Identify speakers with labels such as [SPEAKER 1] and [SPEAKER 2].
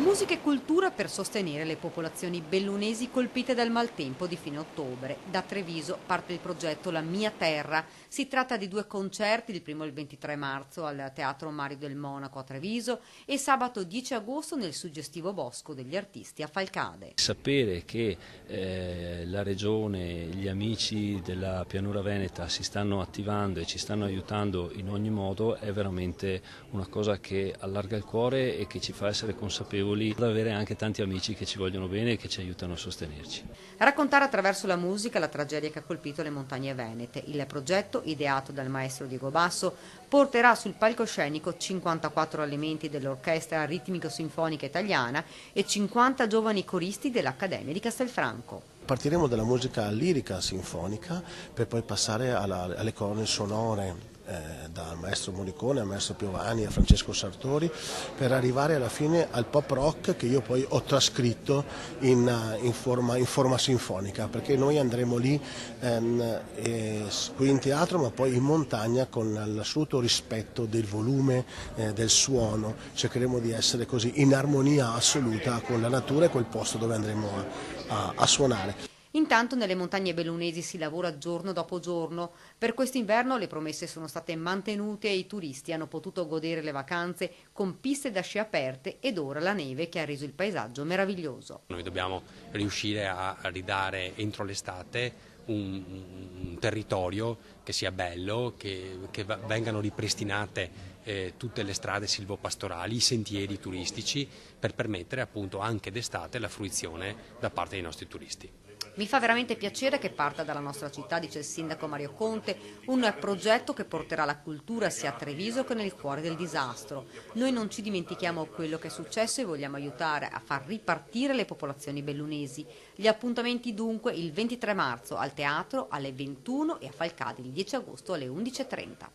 [SPEAKER 1] Musica e cultura per sostenere le popolazioni bellunesi colpite dal maltempo di fine ottobre. Da Treviso parte il progetto La Mia Terra. Si tratta di 2 concerti, il primo il 23 marzo al Teatro Mario del Monaco a Treviso e sabato 10 agosto nel suggestivo Bosco degli Artisti a Falcade.
[SPEAKER 2] Sapere che la Regione, gli amici della Pianura Veneta si stanno attivando e ci stanno aiutando in ogni modo è veramente una cosa che allarga il cuore e che ci fa essere consapevoli di avere anche tanti amici che ci vogliono bene e che ci aiutano a sostenerci.
[SPEAKER 1] Raccontare attraverso la musica la tragedia che ha colpito le montagne venete. Il progetto, ideato dal maestro Diego Basso, porterà sul palcoscenico 54 elementi dell'Orchestra Ritmico-Sinfonica Italiana e 50 giovani coristi dell'Accademia di Castelfranco.
[SPEAKER 3] Partiremo dalla musica lirica sinfonica per poi passare alle colonne sonore dal maestro Morricone al maestro Piovani a Francesco Sartori, per arrivare alla fine al pop rock che io poi ho trascritto in forma sinfonica, perché noi andremo lì qui in teatro ma poi in montagna con l'assoluto rispetto del volume del suono. Cercheremo di essere così in armonia assoluta con la natura e col posto dove andremo a suonare.
[SPEAKER 1] Intanto nelle montagne bellunesi si lavora giorno dopo giorno. Per quest'inverno le promesse sono state mantenute e i turisti hanno potuto godere le vacanze con piste da sci aperte ed ora la neve che ha reso il paesaggio meraviglioso.
[SPEAKER 4] Noi dobbiamo riuscire a ridare entro l'estate un territorio che sia bello, che vengano ripristinate tutte le strade silvopastorali, i sentieri turistici, per permettere appunto anche d'estate la fruizione da parte dei nostri turisti.
[SPEAKER 1] Mi fa veramente piacere che parta dalla nostra città, dice il sindaco Mario Conte, un progetto che porterà la cultura sia a Treviso che nel cuore del disastro. Noi non ci dimentichiamo quello che è successo e vogliamo aiutare a far ripartire le popolazioni bellunesi. Gli appuntamenti dunque il 23 marzo al teatro alle 21 e a Falcade il 10 agosto alle 11:30.